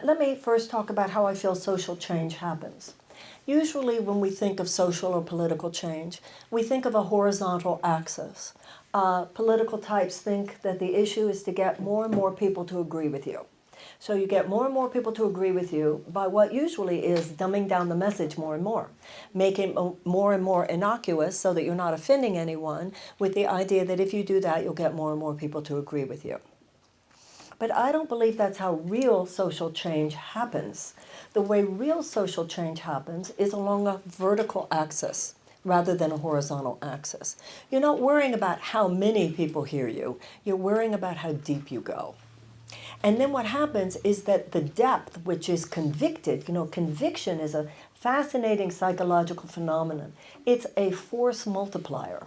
Let me first talk about how I feel social change happens. Usually when we think of social or political change, we think of a horizontal axis. Political types think that the issue is to get more and more people to agree with you. So you get more and more people to agree with you by what usually is dumbing down the message more and more, making it more and more innocuous so that you're not offending anyone, with the idea that if you do that, you'll get more and more people to agree with you. But I don't believe that's how real social change happens. The way real social change happens is along a vertical axis rather than a horizontal axis. You're not worrying about how many people hear you. You're worrying about how deep you go. And then what happens is that the depth, which is convicted, conviction is a fascinating psychological phenomenon. It's a force multiplier.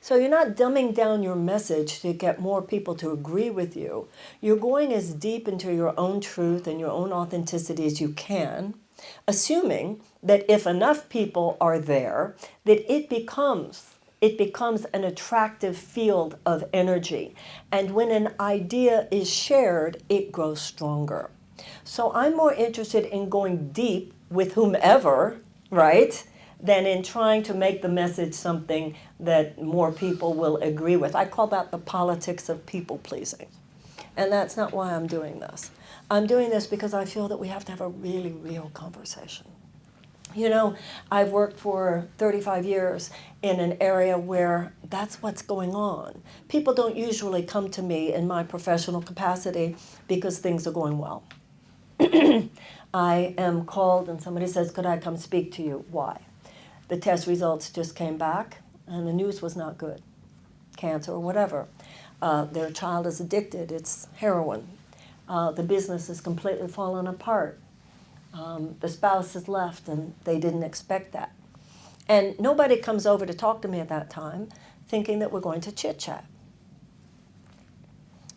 So you're not dumbing down your message to get more people to agree with you. You're going as deep into your own truth and your own authenticity as you can, assuming that if enough people are there, that it becomes an attractive field of energy. And when an idea is shared, it grows stronger. So I'm more interested in going deep with whomever, right, than in trying to make the message something that more people will agree with. I call that the politics of people pleasing. And that's not why I'm doing this. I'm doing this because I feel that we have to have a really real conversation. I've worked for 35 years in an area where that's what's going on. People don't usually come to me in my professional capacity because things are going well. I am called and somebody says, could I come speak to you? Why? The test results just came back and the news was not good. Cancer or whatever. Their child is addicted. It's heroin. The business is completely fallen apart. The spouse has left and they didn't expect that. And nobody comes over to talk to me at that time thinking that we're going to chit-chat.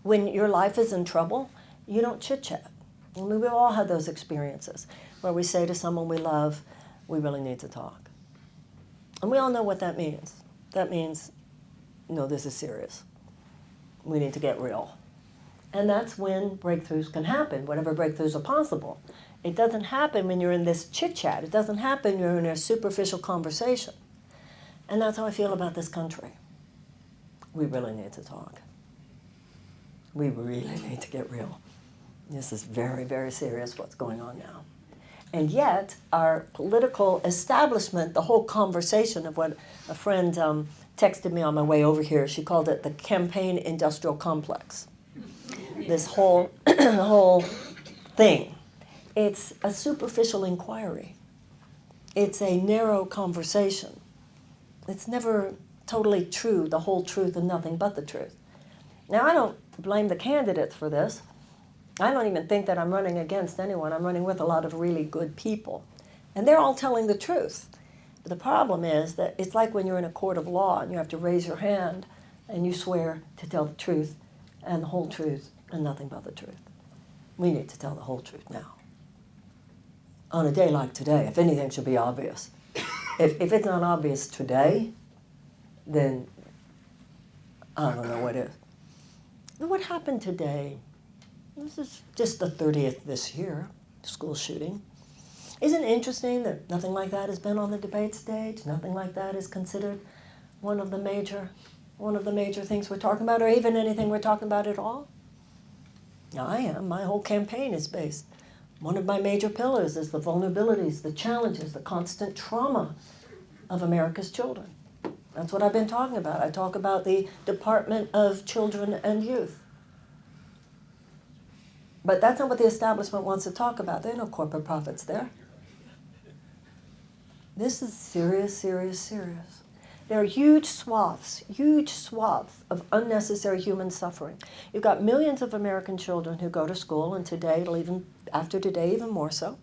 When your life is in trouble, you don't chit-chat. I mean, we've all had those experiences where we say to someone we love, we really need to talk. And we all know what that means. That means, no, this is serious. We need to get real. And that's when breakthroughs can happen, whatever breakthroughs are possible. It doesn't happen when you're in this chit-chat. It doesn't happen when you're in a superficial conversation. And that's how I feel about this country. We really need to talk. We really need to get real. This is very, very serious what's going on now. And yet, our political establishment, the whole conversation of what a friend texted me on my way over here, she called it the campaign industrial complex. This whole thing. It's a superficial inquiry. It's a narrow conversation. It's never totally true, the whole truth and nothing but the truth. Now, I don't blame the candidates for this. I don't even think that I'm running against anyone. I'm running with a lot of really good people. And they're all telling the truth. But the problem is that it's like when you're in a court of law and you have to raise your hand and you swear to tell the truth and the whole truth and nothing but the truth. We need to tell the whole truth now. On a day like today, if anything should be obvious. If it's not obvious today, then I don't know what is. But what happened today? This is just the 30th this year, school shooting. Isn't it interesting that nothing like that has been on the debate stage? Nothing like that is considered one of the major things we're talking about, or even anything we're talking about at all? I am. My whole campaign is based. One of my major pillars is the vulnerabilities, the challenges, the constant trauma of America's children. That's what I've been talking about. I talk about the Department of Children and Youth. But that's not what the establishment wants to talk about. There are no corporate profits there. This is serious, serious, serious. There are huge swaths of unnecessary human suffering. You've got millions of American children who go to school, and today, after today, even more so.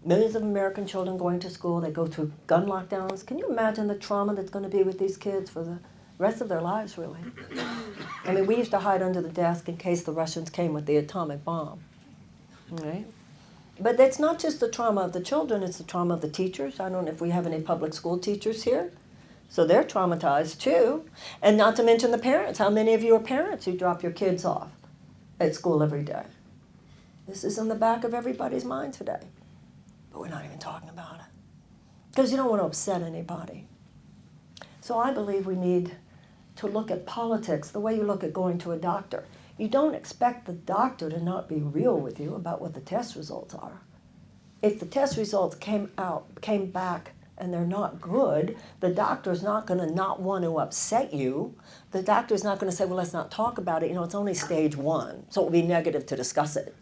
Millions of American children going to school, they go through gun lockdowns. Can you imagine the trauma that's going to be with these kids for the rest of their lives, really? I mean, we used to hide under the desk in case the Russians came with the atomic bomb, right? But that's not just the trauma of the children, it's the trauma of the teachers. I don't know if we have any public school teachers here. So they're traumatized too. And not to mention the parents. How many of you are parents who drop your kids off? at school every day. This is in the back of everybody's mind today. But we're not even talking about it. Because you don't want to upset anybody. So I believe we need to look at politics the way you look at going to a doctor. You don't expect the doctor to not be real with you about what the test results are. If the test results came back and they're not good, the doctor's not going to not want to upset you. The doctor's not going to say, well, let's not talk about it. You know, it's only stage 1, so it will be negative to discuss it.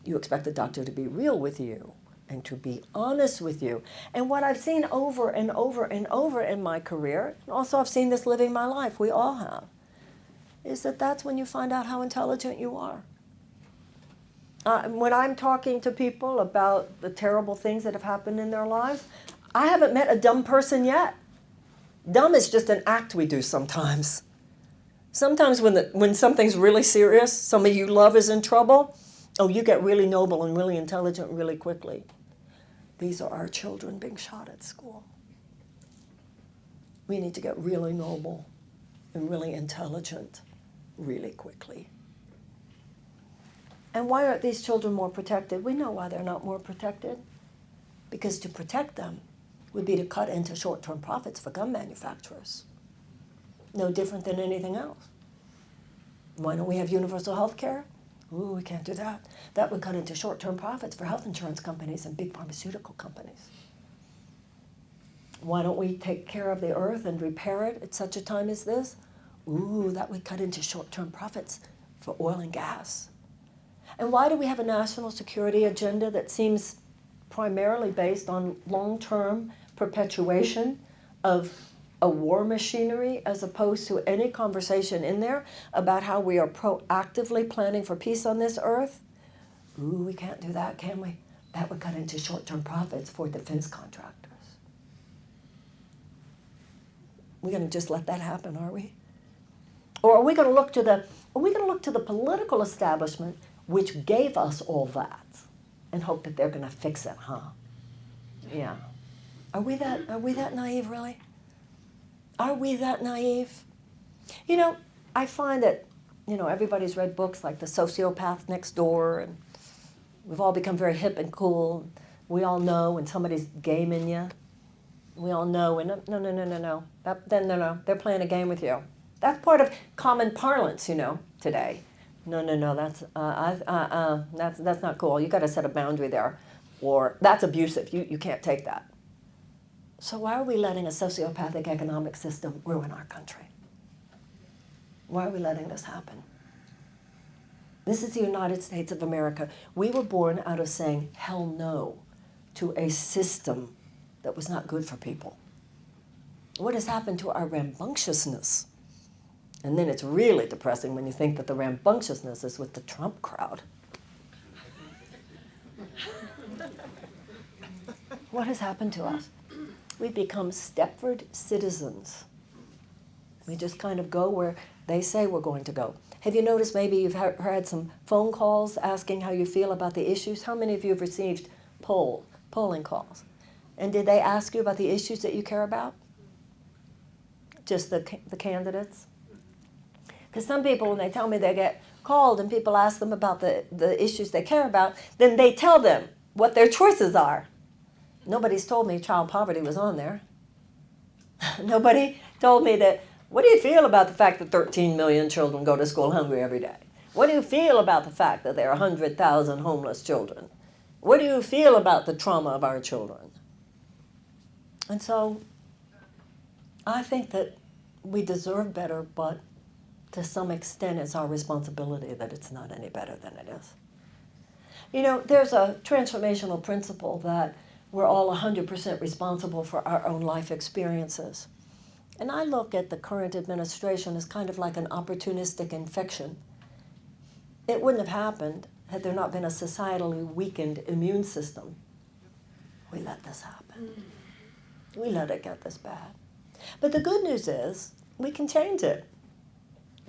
You expect the doctor to be real with you and to be honest with you. And what I've seen over and over and over in my career, and also I've seen this living my life, we all have, is that that's when you find out how intelligent you are. When I'm talking to people about the terrible things that have happened in their lives, I haven't met a dumb person yet. Dumb is just an act we do sometimes. Sometimes when something's really serious, somebody you love is in trouble, oh, you get really noble and really intelligent really quickly. These are our children being shot at school. We need to get really noble and really intelligent really quickly. And why aren't these children more protected? We know why they're not more protected. Because to protect them would be to cut into short-term profits for gun manufacturers. No different than anything else. Why don't we have universal health care? Ooh, we can't do that. That would cut into short-term profits for health insurance companies and big pharmaceutical companies. Why don't we take care of the earth and repair it at such a time as this? Ooh, that would cut into short-term profits for oil and gas. And why do we have a national security agenda that seems primarily based on long-term perpetuation of a war machinery as opposed to any conversation in there about how we are proactively planning for peace on this earth? Ooh, we can't do that, can we? That would cut into short-term profits for defense contractors. We're going to just let that happen, are we? Or are we going to look to the political establishment which gave us all that and hope that they're going to fix it, huh? Yeah. Are we that naive, really? Are we that naive? You know, I find that, everybody's read books like The Sociopath Next Door, and we've all become very hip and cool. We all know when somebody's gaming you. We all know when, no. No, they're playing a game with you. That's part of common parlance, today. No, that's not cool. You got to set a boundary there, or that's abusive. You can't take that. So why are we letting a sociopathic economic system ruin our country? Why are we letting this happen? This is the United States of America. We were born out of saying hell no to a system that was not good for people. What has happened to our rambunctiousness? And then it's really depressing when you think that the rambunctiousness is with the Trump crowd. What has happened to us? We've become Stepford citizens. We just kind of go where they say we're going to go. Have you noticed maybe you've had some phone calls asking how you feel about the issues? How many of you have received polling calls? And did they ask you about the issues that you care about? Just the candidates? Because some people, when they tell me they get called and people ask them about the issues they care about, then they tell them what their choices are. Nobody's told me child poverty was on there. Nobody told me that, what do you feel about the fact that 13 million children go to school hungry every day? What do you feel about the fact that there are 100,000 homeless children? What do you feel about the trauma of our children? And so I think that we deserve better, but to some extent it's our responsibility that it's not any better than it is. There's a transformational principle that we're all 100% responsible for our own life experiences. And I look at the current administration as kind of like an opportunistic infection. It wouldn't have happened had there not been a societally weakened immune system. We let this happen. We let it get this bad. But the good news is we can change it.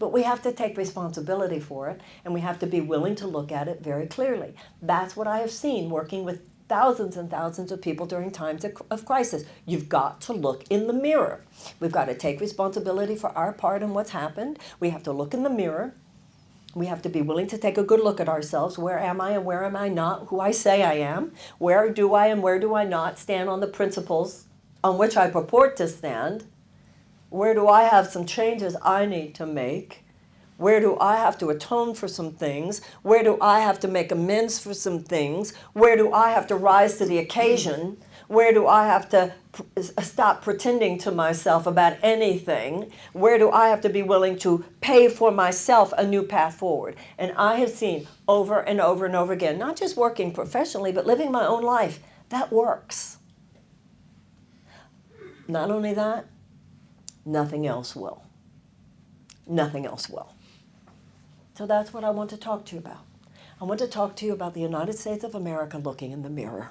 But we have to take responsibility for it, and we have to be willing to look at it very clearly. That's what I have seen working with thousands and thousands of people during times of crisis. You've got to look in the mirror. We've got to take responsibility for our part in what's happened. We have to look in the mirror. We have to be willing to take a good look at ourselves. Where am I and where am I not who I say I am? Where do I and where do I not stand on the principles on which I purport to stand? Where do I have some changes I need to make? Where do I have to atone for some things? Where do I have to make amends for some things? Where do I have to rise to the occasion? Where do I have to stop pretending to myself about anything? Where do I have to be willing to pay for myself a new path forward? And I have seen over and over and over again, not just working professionally, but living my own life, that works. Not only that, nothing else will. Nothing else will. So that's what I want to talk to you about. I want to talk to you about the United States of America looking in the mirror.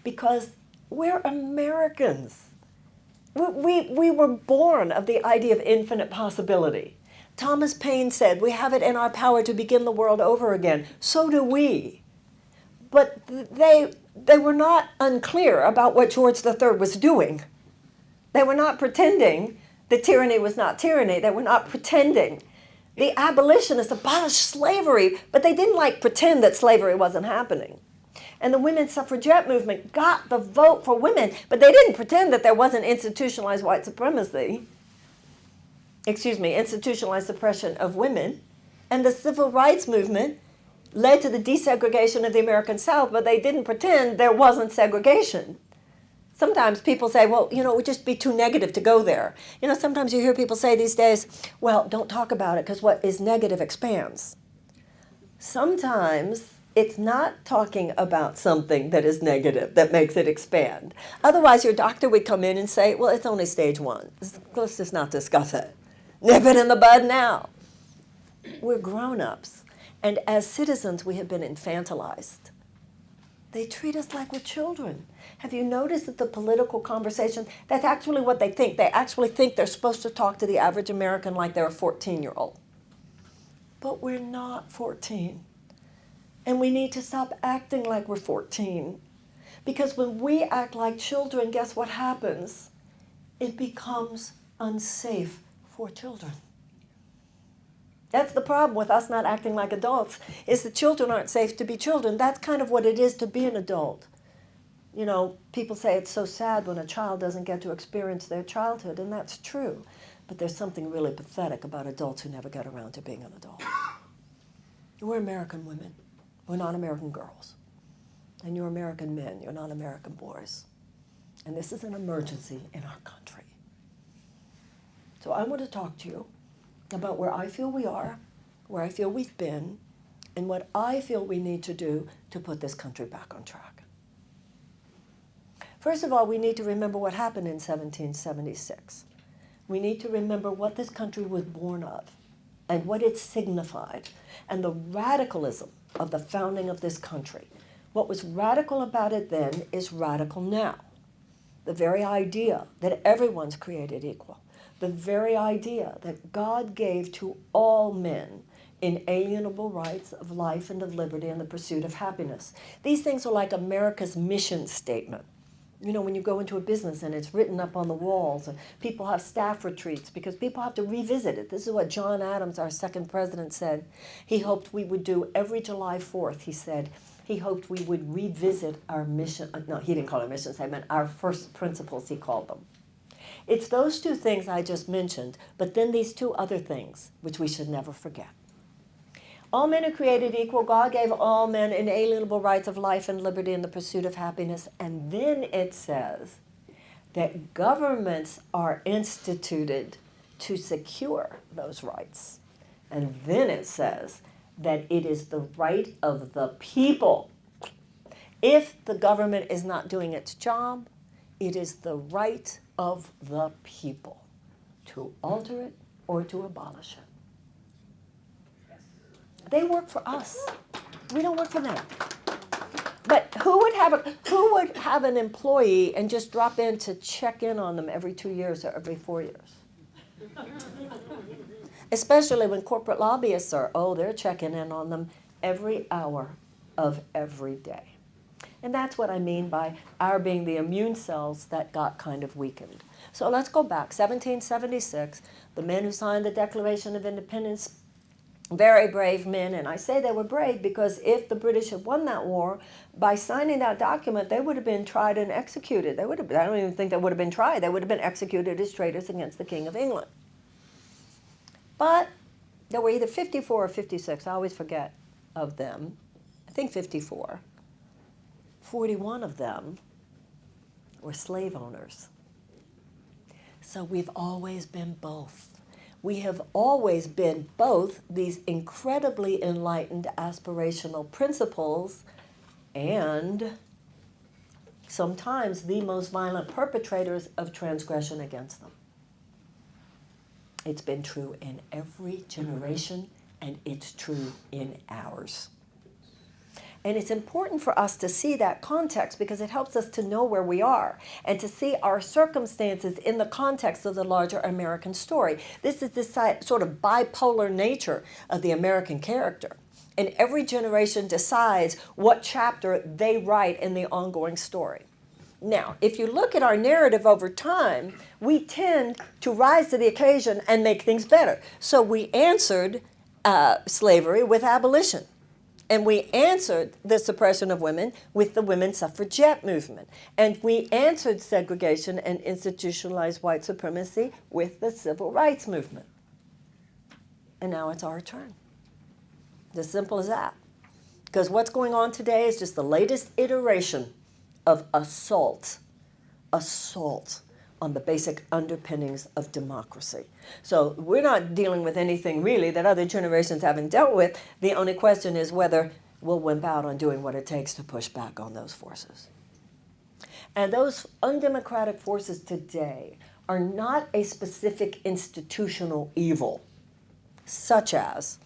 Because we're Americans. We were born of the idea of infinite possibility. Thomas Paine said, we have it in our power to begin the world over again. So do we. But they were not unclear about what George III was doing. They were not pretending that tyranny was not tyranny. They were not pretending. The abolitionists abolished slavery, but they didn't pretend that slavery wasn't happening. And the women's suffragette movement got the vote for women, but they didn't pretend that there wasn't institutionalized white supremacy. Institutionalized suppression of women. And the civil rights movement led to the desegregation of the American South, but they didn't pretend there wasn't segregation. Sometimes people say, well, it would just be too negative to go there. Sometimes you hear people say these days, well, don't talk about it because what is negative expands. Sometimes it's not talking about something that is negative that makes it expand. Otherwise, your doctor would come in and say, well, it's only stage 1. Let's just not discuss it. Nip it in the bud now. We're grown-ups. And as citizens, we have been infantilized. They treat us like we're children. Have you noticed that the political conversation, that's actually what they think. They actually think they're supposed to talk to the average American like they're a 14-year-old. But we're not 14. And we need to stop acting like we're 14. Because when we act like children, guess what happens? It becomes unsafe for children. That's the problem with us not acting like adults, is that children aren't safe to be children. That's kind of what it is to be an adult. People say it's so sad when a child doesn't get to experience their childhood, and that's true. But there's something really pathetic about adults who never get around to being an adult. We're American women. We're not American girls. And you're American men. You're not American boys. And this is an emergency in our country. So I want to talk to you about where I feel we are, where I feel we've been, and what I feel we need to do to put this country back on track. First of all, we need to remember what happened in 1776. We need to remember what this country was born of and what it signified and the radicalism of the founding of this country. What was radical about it then is radical now. The very idea that everyone's created equal. The very idea that God gave to all men inalienable rights of life and of liberty and the pursuit of happiness. These things are like America's mission statement. When you go into a business and it's written up on the walls, and people have staff retreats because people have to revisit it. This is what John Adams, our second president, said. He hoped we would do every July 4th, he said. He hoped we would revisit our mission. No, he didn't call it a mission statement. Our first principles, he called them. It's those two things I just mentioned, but then these two other things, which we should never forget. All men are created equal. God gave all men inalienable rights of life and liberty and the pursuit of happiness. And then it says that governments are instituted to secure those rights. And then it says that it is the right of the people. If the government is not doing its job, it is the right of the people to alter it or to abolish it. They work for us. We don't work for them. But who would have an employee and just drop in to check in on them every 2 years or every 4 years? Especially when corporate lobbyists they're checking in on them every hour of every day. And that's what I mean by our being the immune cells that got kind of weakened. So let's go back. 1776, the men who signed the Declaration of Independence Very brave men, and I say they were brave because if the British had won that war, by signing that document, they would have been tried and executed. They would have, I don't even think they would have been tried. They would have been executed as traitors against the King of England. But there were either 54 or 56, I always forget, of them. I think 54. 41 of them were slave owners. So we've always been both. We have always been both these incredibly enlightened aspirational principles and sometimes the most violent perpetrators of transgression against them. It's been true in every generation, and it's true in ours. And it's important for us to see that context because it helps us to know where we are and to see our circumstances in the context of the larger American story. This is this sort of bipolar nature of the American character. And every generation decides what chapter they write in the ongoing story. Now, if you look at our narrative over time, we tend to rise to the occasion and make things better. So we answered slavery with abolition. And we answered the suppression of women with the women's suffragette movement. And we answered segregation and institutionalized white supremacy with the civil rights movement. And now it's our turn. As simple as that. Because what's going on today is just the latest iteration of assault on the basic underpinnings of democracy. So we're not dealing with anything really that other generations haven't dealt with. The only question is whether we'll wimp out on doing what it takes to push back on those forces. And those undemocratic forces today are not a specific institutional evil, such as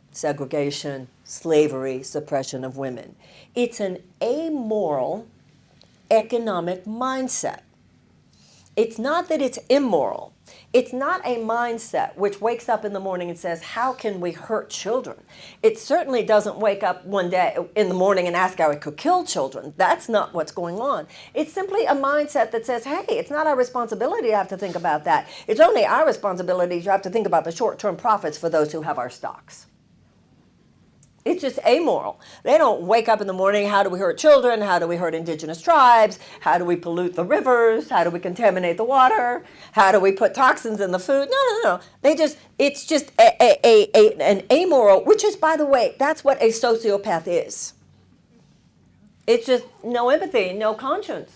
segregation, slavery, suppression of women. It's an amoral economic mindset. It's not that it's immoral. It's not a mindset which wakes up in the morning and says, how can we hurt children? It certainly doesn't wake up one day in the morning and ask how it could kill children. That's not what's going on. It's simply a mindset that says, hey, it's not our responsibility to have to think about that. It's only our responsibility to have to think about the short-term profits for those who have our stocks. It's just amoral. They don't wake up in the morning, how do we hurt children? How do we hurt indigenous tribes? How do we pollute the rivers? How do we contaminate the water? How do we put toxins in the food? No. It's just an amoral, which is, by the way, that's what a sociopath is. It's just no empathy, no conscience.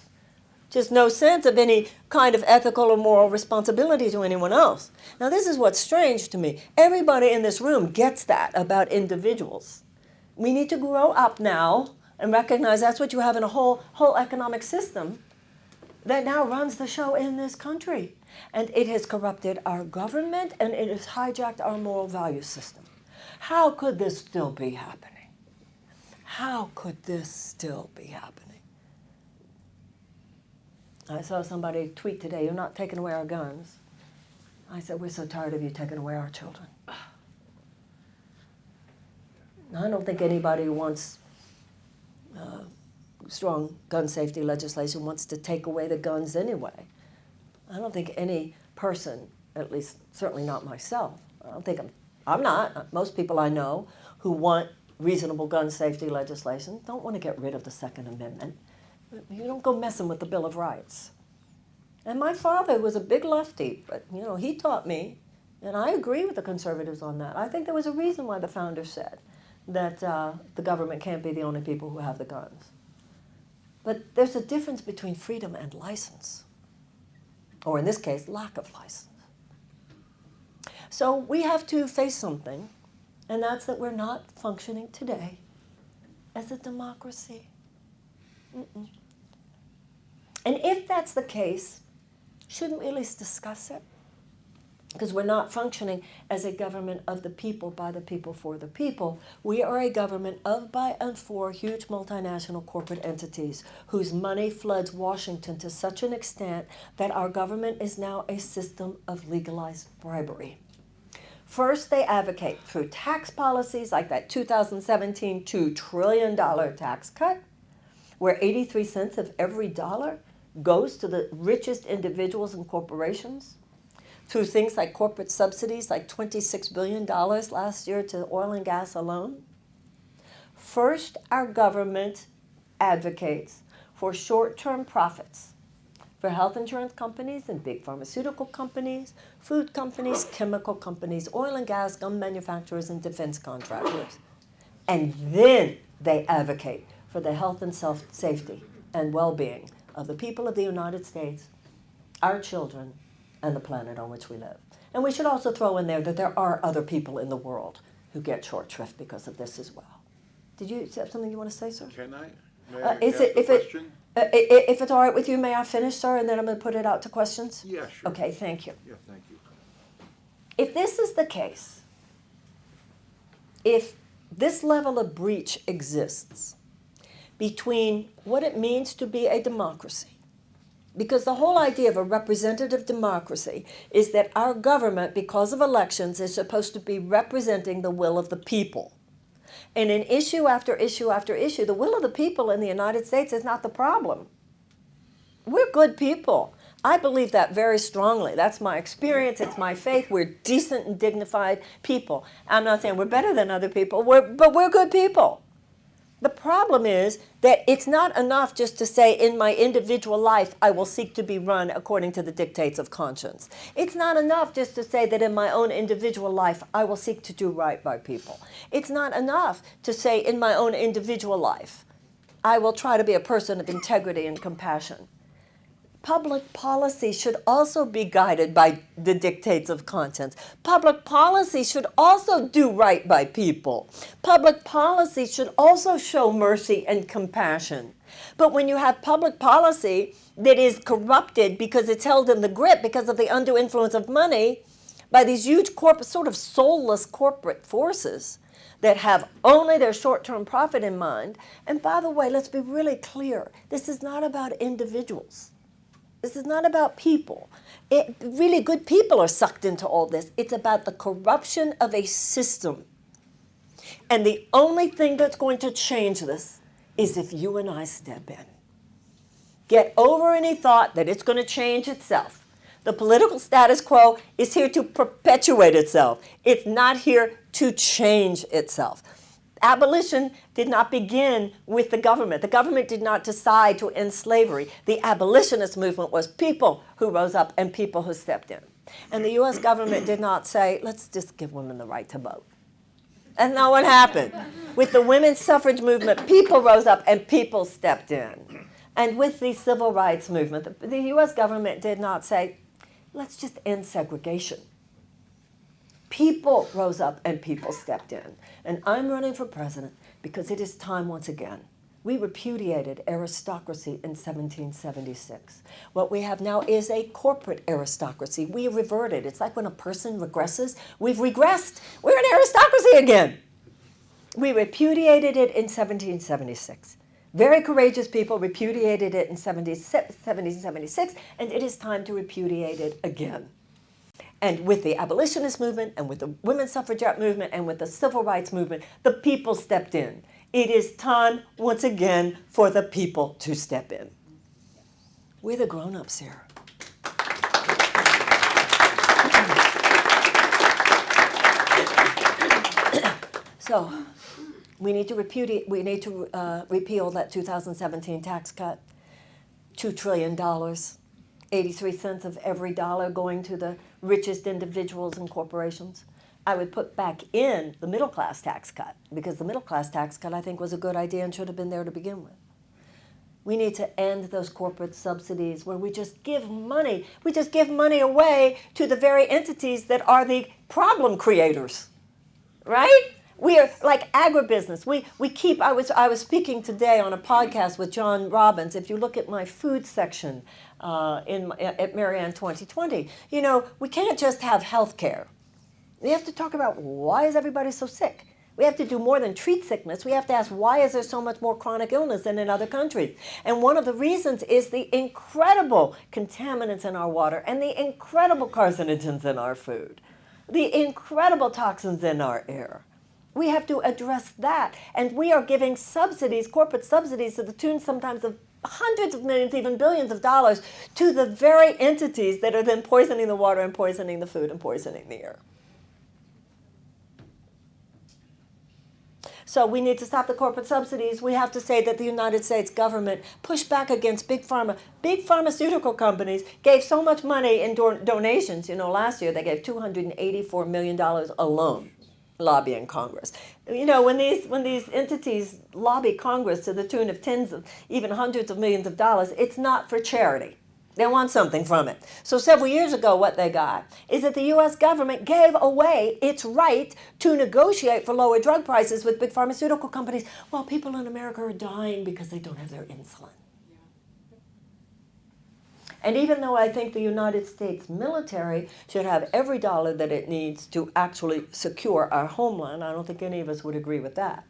Just no sense of any kind of ethical or moral responsibility to anyone else. Now, this is what's strange to me. Everybody in this room gets that about individuals. We need to grow up now and recognize that's what you have in a whole economic system that now runs the show in this country. And it has corrupted our government and it has hijacked our moral value system. How could this still be happening? How could this still be happening? I saw somebody tweet today, you're not taking away our guns. I said, we're so tired of you taking away our children. I don't think anybody who wants strong gun safety legislation wants to take away the guns anyway. I don't think any person, at least certainly not myself, I'm not. Most people I know who want reasonable gun safety legislation don't want to get rid of the Second Amendment. You don't go messing with the Bill of Rights. And my father was a big lefty, but he taught me, and I agree with the conservatives on that. I think there was a reason why the founders said that the government can't be the only people who have the guns. But there's a difference between freedom and license, or in this case, lack of license. So we have to face something, and that's that we're not functioning today as a democracy. And if that's the case, shouldn't we at least discuss it? Because we're not functioning as a government of the people, by the people, for the people. We are a government of, by, and for huge multinational corporate entities whose money floods Washington to such an extent that our government is now a system of legalized bribery. First, they advocate through tax policies like that 2017 $2 trillion tax cut, where 83 cents of every dollar goes to the richest individuals and corporations. through things like corporate subsidies, like $26 billion last year to oil and gas alone. First, our government advocates for short-term profits for health insurance companies and big pharmaceutical companies, food companies, chemical companies, oil and gas, gun manufacturers, and defense contractors. And then they advocate for the health and safety and well-being of the people of the United States, our children, and the planet on which we live. And we should also throw in there that there are other people in the world who get short shrift because of this as well. Did you have something you want to say, sir? Can I? May I ask a question? If it's all right with you, may I finish, sir, and then I'm going to put it out to questions? Yeah, sure. Okay, thank you. Yeah, thank you. If this is the case, if this level of breach exists between what it means to be a democracy, because the whole idea of a representative democracy is that our government, because of elections, is supposed to be representing the will of the people. And in issue after issue after issue, the will of the people in the United States is not the problem. We're good people. I believe that very strongly. That's my experience. It's my faith. We're decent and dignified people. I'm not saying we're better than other people, but we're good people. The problem is that it's not enough just to say, in my individual life, I will seek to be run according to the dictates of conscience. It's not enough just to say that in my own individual life, I will seek to do right by people. It's not enough to say, in my own individual life, I will try to be a person of integrity and compassion. Public policy should also be guided by the dictates of conscience. Public policy should also do right by people. Public policy should also show mercy and compassion. But when you have public policy that is corrupted because it's held in the grip because of the undue influence of money by these huge sort of soulless corporate forces that have only their short-term profit in mind, and by the way, let's be really clear, this is not about individuals. This is not about people. Really good people are sucked into all this. It's about the corruption of a system. And the only thing that's going to change this is if you and I step in. Get over any thought that it's going to change itself. The political status quo is here to perpetuate itself. It's not here to change itself. Abolition did not begin with the government. The government did not decide to end slavery. The abolitionist movement was people who rose up and people who stepped in. And the U.S. government did not say, let's just give women the right to vote. That's not what happened. With the women's suffrage movement, people rose up and people stepped in. And with the civil rights movement, the U.S. government did not say, let's just end segregation. People rose up and people stepped in. And I'm running for president because it is time once again. We repudiated aristocracy in 1776. What we have now is a corporate aristocracy. We reverted. It's like when a person regresses. We've regressed. We're an aristocracy again. We repudiated it in 1776. Very courageous people repudiated it in 1776, and it is time to repudiate it again. And with the abolitionist movement and with the women's suffragette movement and with the civil rights movement, the people stepped in. It is time, once again, for the people to step in. We're the grown-ups here. So, we need to repeal that 2017 tax cut, $2 trillion. 83 cents of every dollar going to the richest individuals and corporations. I would put back in the middle class tax cut, because the middle class tax cut I think was a good idea and should have been there to begin with. We need to end those corporate subsidies where we just give money. We just give money away to the very entities that are the problem creators, right? We are like agribusiness. We keep. I was speaking today on a podcast with John Robbins. If you look at my food section at Marianne 2020, you know, we can't just have health care. We have to talk about why is everybody so sick. We have to do more than treat sickness. We have to ask why is there so much more chronic illness than in other countries. And one of the reasons is the incredible contaminants in our water and the incredible carcinogens in our food, the incredible toxins in our air. We have to address that. And we are giving subsidies, corporate subsidies, to the tune sometimes of hundreds of millions, even billions of dollars, to the very entities that are then poisoning the water and poisoning the food and poisoning the air. So we need to stop the corporate subsidies. We have to say that the United States government pushed back against big pharma. Big pharmaceutical companies gave so much money in donations. You know, last year they gave $284 million alone lobbying Congress. You know, when these entities lobby Congress to the tune of tens of, even hundreds of millions of dollars, it's not for charity. They want something from it. So several years ago, what they got is that the U.S. government gave away its right to negotiate for lower drug prices with big pharmaceutical companies while people in America are dying because they don't have their insulin. And even though I think the United States military should have every dollar that it needs to actually secure our homeland, I don't think any of us would agree with that.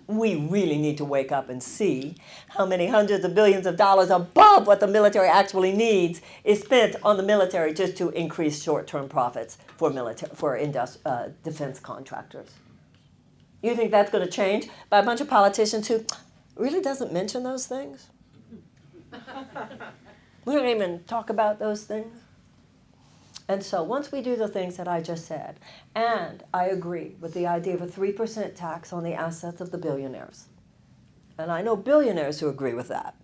We really need to wake up and see how many hundreds of billions of dollars above what the military actually needs is spent on the military just to increase short-term profits for defense contractors. You think that's going to change by a bunch of politicians who really doesn't mention those things? We don't even talk about those things. And so once we do the things that I just said, and I agree with the idea of a 3% tax on the assets of the billionaires, and I know billionaires who agree with that.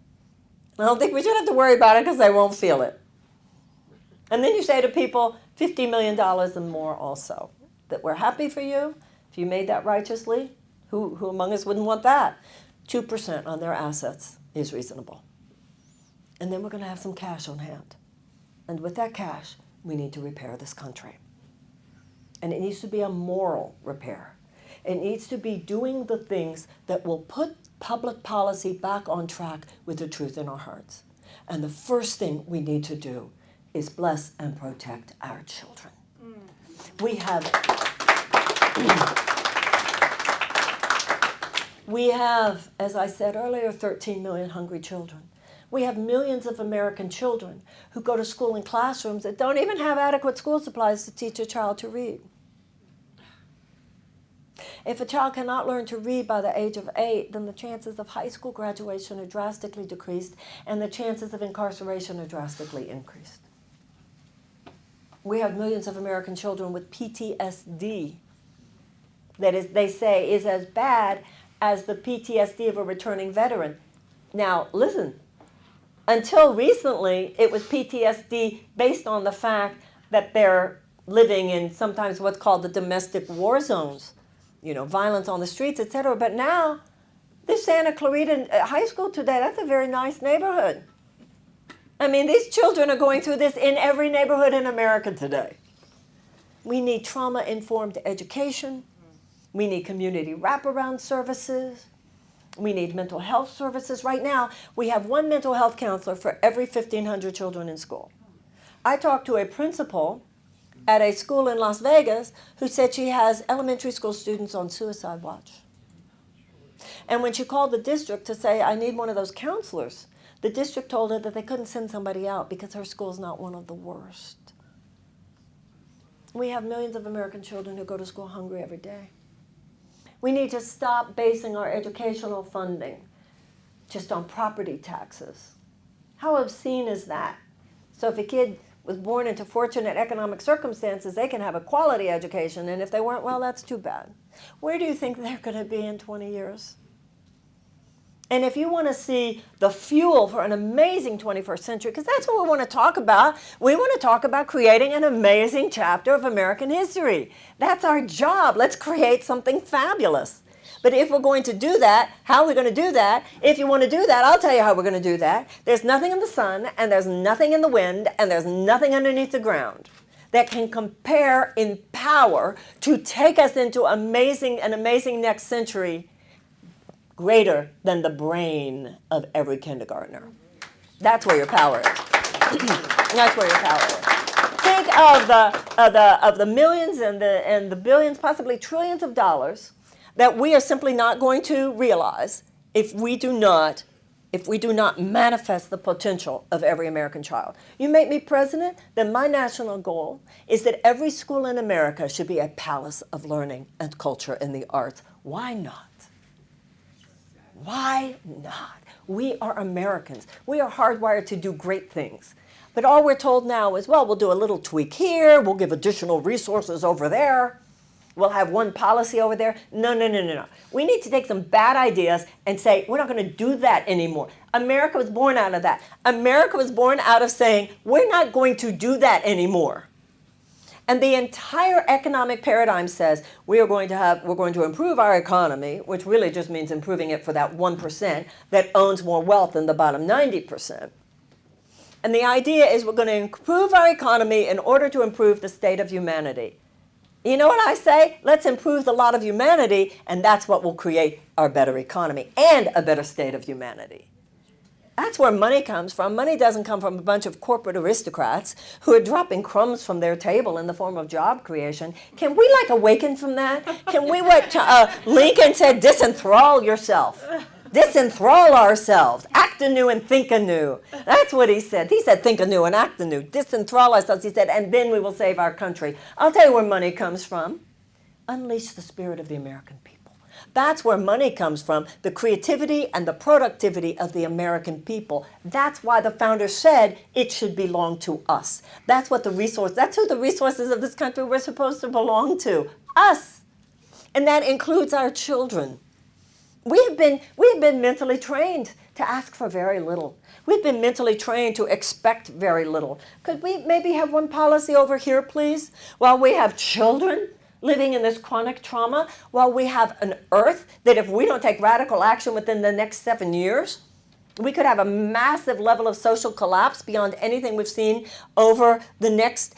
I don't think we should have to worry about it because they won't feel it. And then you say to people, $50 million and more also, that we're happy for you. If you made that righteously, who among us wouldn't want that? 2% on their assets is reasonable. And then we're going to have some cash on hand. And with that cash, we need to repair this country. And it needs to be a moral repair. It needs to be doing the things that will put public policy back on track with the truth in our hearts. And the first thing we need to do is bless and protect our children. We have, as I said earlier, 13 million hungry children. We have millions of American children who go to school in classrooms that don't even have adequate school supplies to teach a child to read. If a child cannot learn to read by the age of 8, then the chances of high school graduation are drastically decreased, and the chances of incarceration are drastically increased. We have millions of American children with PTSD that is, they say, is as bad as the PTSD of a returning veteran. Now, listen. Until recently, it was PTSD based on the fact that they're living in sometimes what's called the domestic war zones, you know, violence on the streets, etc. But now, this Santa Clarita High School today, that's a very nice neighborhood. I mean, these children are going through this in every neighborhood in America today. We need trauma-informed education. We need community wraparound services. We need mental health services. Right now, we have one mental health counselor for every 1,500 children in school. I talked to a principal at a school in Las Vegas who said she has elementary school students on suicide watch. And when she called the district to say, I need one of those counselors, the district told her that they couldn't send somebody out because her school's not one of the worst. We have millions of American children who go to school hungry every day. We need to stop basing our educational funding just on property taxes. How obscene is that? So if a kid was born into fortunate economic circumstances, they can have a quality education, and if they weren't, well, that's too bad. Where do you think they're going to be in 20 years? And if you want to see the fuel for an amazing 21st century, because that's what we want to talk about, we want to talk about creating an amazing chapter of American history. That's our job. Let's create something fabulous. But if we're going to do that, how are we going to do that? If you want to do that, I'll tell you how we're going to do that. There's nothing in the sun, and there's nothing in the wind, and there's nothing underneath the ground that can compare in power to take us into an amazing next century greater than the brain of every kindergartner. That's where your power is. That's where your power is. Think of the millions and the billions, possibly trillions of dollars that we are simply not going to realize if we do not if we do not manifest the potential of every American child. You make me president, then my national goal is that every school in America should be a palace of learning and culture and the arts. Why not? Why not? We are Americans. We are hardwired to do great things. But all we're told now is, well, we'll do a little tweak here, we'll give additional resources over there, we'll have one policy over there. No. We need to take some bad ideas and say, we're not going to do that anymore. America was born out of that. America was born out of saying, we're not going to do that anymore. And the entire economic paradigm says we're going to improve our economy, which really just means improving it for that 1% that owns more wealth than the bottom 90%. And the idea is we're going to improve our economy in order to improve the state of humanity. You know what I say? Let's improve the lot of humanity, and that's what will create our better economy and a better state of humanity. That's where money comes from. Money doesn't come from a bunch of corporate aristocrats who are dropping crumbs from their table in the form of job creation. Can we awaken from that? Can we what Lincoln said, disenthrall yourself. Disenthrall ourselves. Act anew and think anew. That's what he said. He said think anew and act anew. Disenthrall ourselves, he said, and then we will save our country. I'll tell you where money comes from. Unleash the spirit of the American people. That's where money comes from, the creativity and the productivity of the American people. That's why the founders said it should belong to us. That's who the resources of this country were supposed to belong to, us. And that includes our children. We have been mentally trained to ask for very little. We've been mentally trained to expect very little. Could we maybe have one policy over here, please? While we have children living in this chronic trauma, while we have an earth that if we don't take radical action within the next 7 years, we could have a massive level of social collapse beyond anything we've seen over the next,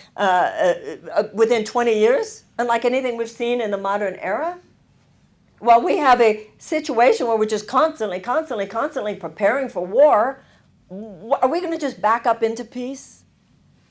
within 20 years, unlike anything we've seen in the modern era. While we have a situation where we're just constantly preparing for war, are we going to just back up into peace?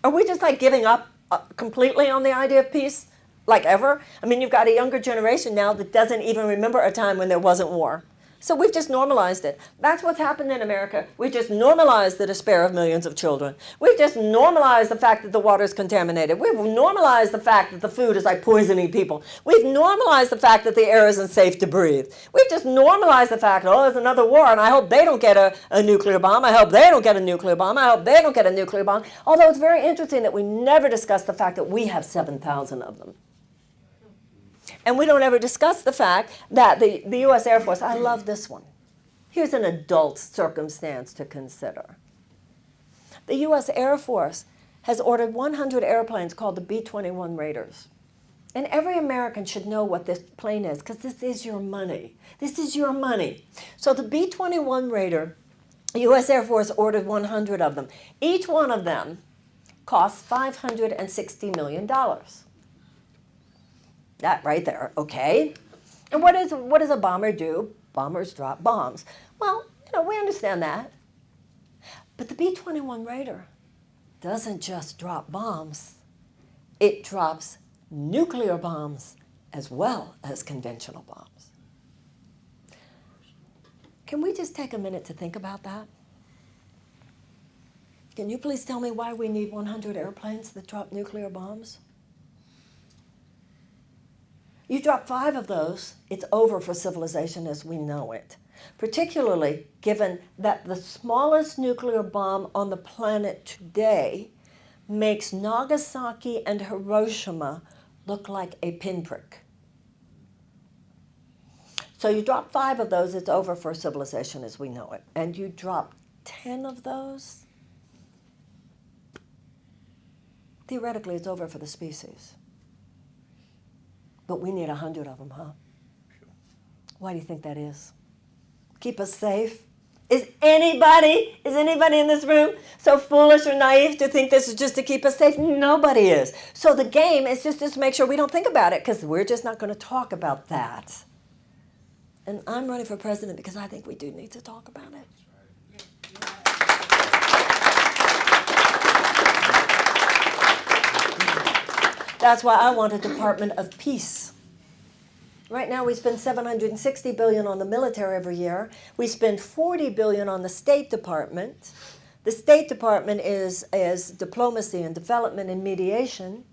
Are we just giving up completely on the idea of peace? Like ever? I mean, you've got a younger generation now that doesn't even remember a time when there wasn't war. So we've just normalized it. That's what's happened in America. We've just normalized the despair of millions of children. We've just normalized the fact that the water is contaminated. We've normalized the fact that the food is poisoning people. We've normalized the fact that the air isn't safe to breathe. We've just normalized the fact, there's another war, and I hope they don't get a nuclear bomb. I hope they don't get a nuclear bomb. I hope they don't get a nuclear bomb. Although it's very interesting that we never discuss the fact that we have 7,000 of them. And we don't ever discuss the fact that the U.S. Air Force, I love this one. Here's an adult circumstance to consider. The U.S. Air Force has ordered 100 airplanes called the B-21 Raiders. And every American should know what this plane is, because this is your money. This is your money. So the B-21 Raider, the U.S. Air Force ordered 100 of them. Each one of them costs $560 million. That right there, okay? And what does a bomber do? Bombers drop bombs. Well, we understand that. But the B-21 Raider doesn't just drop bombs. It drops nuclear bombs as well as conventional bombs. Can we just take a minute to think about that? Can you please tell me why we need 100 airplanes that drop nuclear bombs? You drop 5 of those, it's over for civilization as we know it. Particularly given that the smallest nuclear bomb on the planet today makes Nagasaki and Hiroshima look like a pinprick. So you drop 5 of those, it's over for civilization as we know it. And you drop 10 of those, theoretically it's over for the species. But we need 100 of them, huh? Sure. Why do you think that is? Keep us safe? Is anybody in this room so foolish or naive to think this is just to keep us safe? Nobody is. So the game is just to make sure we don't think about it, because we're just not going to talk about that. And I'm running for president because I think we do need to talk about it. That's why I want a Department of Peace. Right now we spend $760 billion on the military every year. We spend $40 billion on the State Department. The State Department is diplomacy and development and mediation.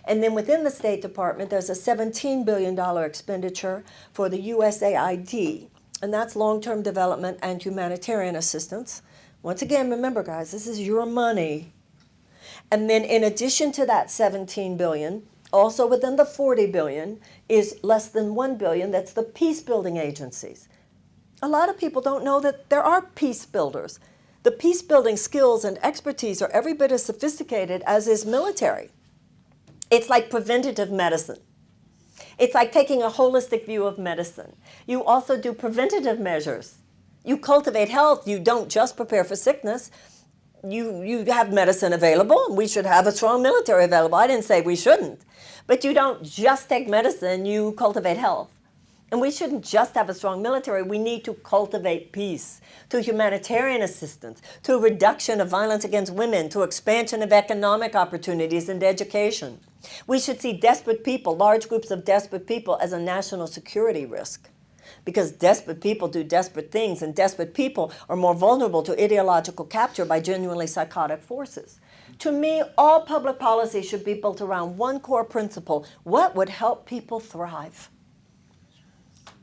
And then within the State Department, there's a $17 billion expenditure for the USAID, and that's long-term development and humanitarian assistance. Once again, remember, guys, this is your money. And then in addition to that $17 billion, also within the $40 billion is less than $1 billion, that's the peace-building agencies. A lot of people don't know that there are peace builders. The peace-building skills and expertise are every bit as sophisticated as is military. It's like preventative medicine. It's like taking a holistic view of medicine. You also do preventative measures. You cultivate health. You don't just prepare for sickness. You have medicine available, and we should have a strong military available. I didn't say we shouldn't. But you don't just take medicine, you cultivate health. And we shouldn't just have a strong military. We need to cultivate peace, to humanitarian assistance, to reduction of violence against women, to expansion of economic opportunities and education. We should see desperate people, large groups of desperate people, as a national security risk. Because desperate people do desperate things, and desperate people are more vulnerable to ideological capture by genuinely psychotic forces. To me, all public policy should be built around one core principle: what would help people thrive?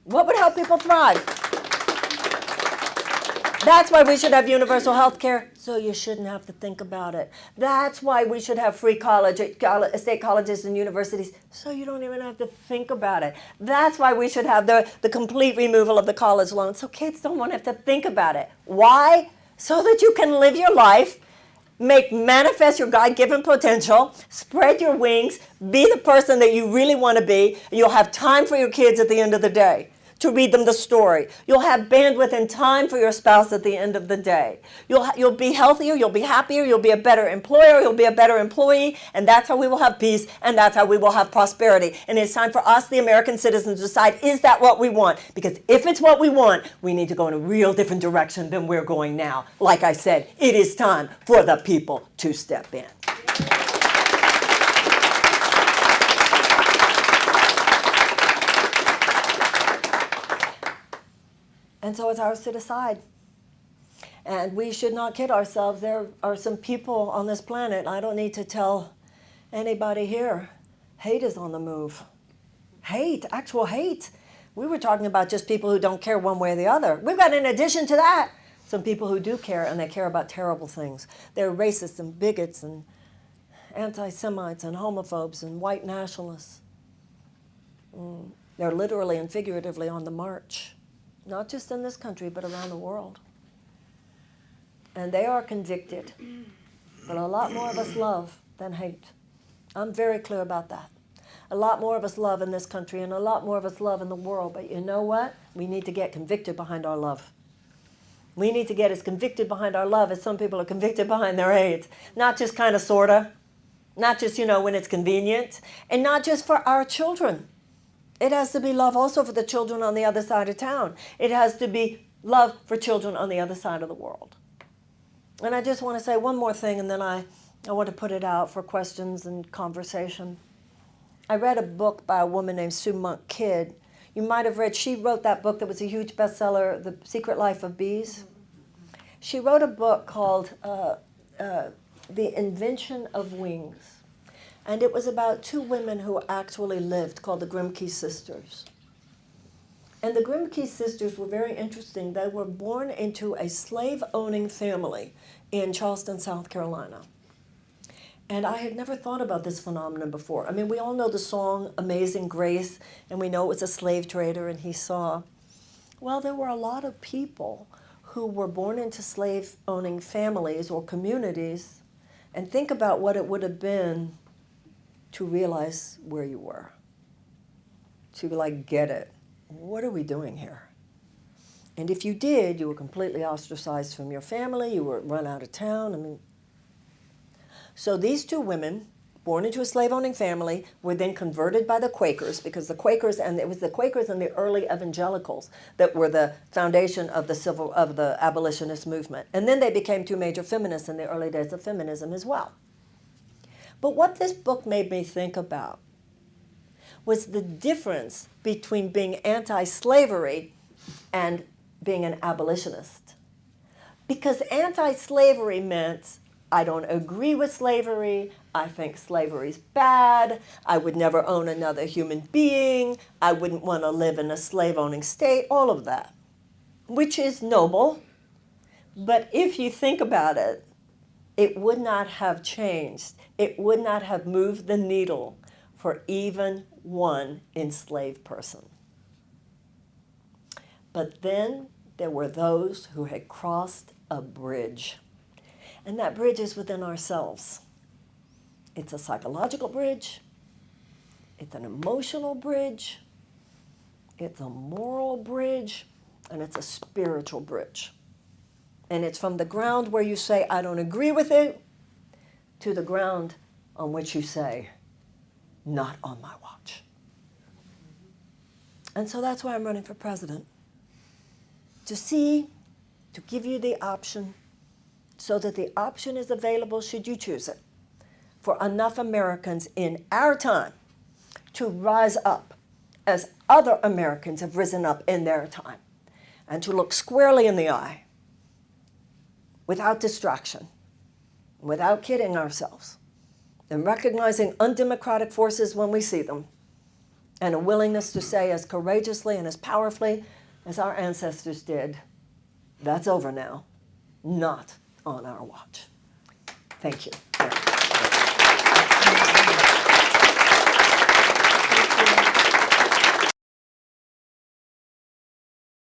What would help people thrive? That's why we should have universal health care, so you shouldn't have to think about it. That's why we should have free state colleges and universities, so you don't even have to think about it. That's why we should have the complete removal of the college loan, so kids don't want to have to think about it. Why? So that you can live your life, manifest your God-given potential, spread your wings, be the person that you really want to be. You'll have time for your kids at the end of the day, to read them the story. You'll have bandwidth and time for your spouse at the end of the day. You'll be healthier, you'll be happier, you'll be a better employer, you'll be a better employee, and that's how we will have peace, and that's how we will have prosperity. And it's time for us, the American citizens, to decide, is that what we want? Because if it's what we want, we need to go in a real different direction than we're going now. Like I said, it is time for the people to step in. And so it's ours to decide. And we should not kid ourselves. There are some people on this planet, I don't need to tell anybody here, hate is on the move. Hate, actual hate. We were talking about just people who don't care one way or the other. We've got, in addition to that, some people who do care, and they care about terrible things. They're racists and bigots and anti-Semites and homophobes and white nationalists. They're literally and figuratively on the march. Not just in this country, but around the world. And they are convicted. But a lot more of us love than hate. I'm very clear about that. A lot more of us love in this country, and a lot more of us love in the world. But you know what? We need to get convicted behind our love. We need to get as convicted behind our love as some people are convicted behind their hate. Not just kind of, sort of. Not just, when it's convenient. And not just for our children. It has to be love also for the children on the other side of town. It has to be love for children on the other side of the world. And I just want to say one more thing, and then I want to put it out for questions and conversation. I read a book by a woman named Sue Monk Kidd. You might have read, she wrote that book that was a huge bestseller, The Secret Life of Bees. She wrote a book called The Invention of Wings. And it was about two women who actually lived, called the Grimke Sisters. And the Grimke Sisters were very interesting. They were born into a slave-owning family in Charleston, South Carolina. And I had never thought about this phenomenon before. I mean, we all know the song Amazing Grace, and we know it was a slave trader and he saw. Well, there were a lot of people who were born into slave-owning families or communities, and think about what it would have been to realize where you were, to get it. What are we doing here? And if you did, you were completely ostracized from your family, you were run out of town. So these two women, born into a slave-owning family, were then converted by the Quakers, because the Quakers, and it was the Quakers and the early evangelicals that were the foundation of the abolitionist movement. And then they became two major feminists in the early days of feminism as well. But what this book made me think about was the difference between being anti-slavery and being an abolitionist. Because anti-slavery meant, I don't agree with slavery, I think slavery's bad, I would never own another human being, I wouldn't want to live in a slave-owning state, all of that, which is noble. But if you think about it, it would not have changed. It would not have moved the needle for even one enslaved person. But then there were those who had crossed a bridge. And that bridge is within ourselves. It's a psychological bridge. It's an emotional bridge. It's a moral bridge. And it's a spiritual bridge. And it's from the ground where you say, I don't agree with it, to the ground on which you say, not on my watch. And so that's why I'm running for president. To give you the option, so that the option is available should you choose it, for enough Americans in our time to rise up as other Americans have risen up in their time, and to look squarely in the eye, without distraction, without kidding ourselves, and recognizing undemocratic forces when we see them, and a willingness to say as courageously and as powerfully as our ancestors did, that's over now, not on our watch. Thank you.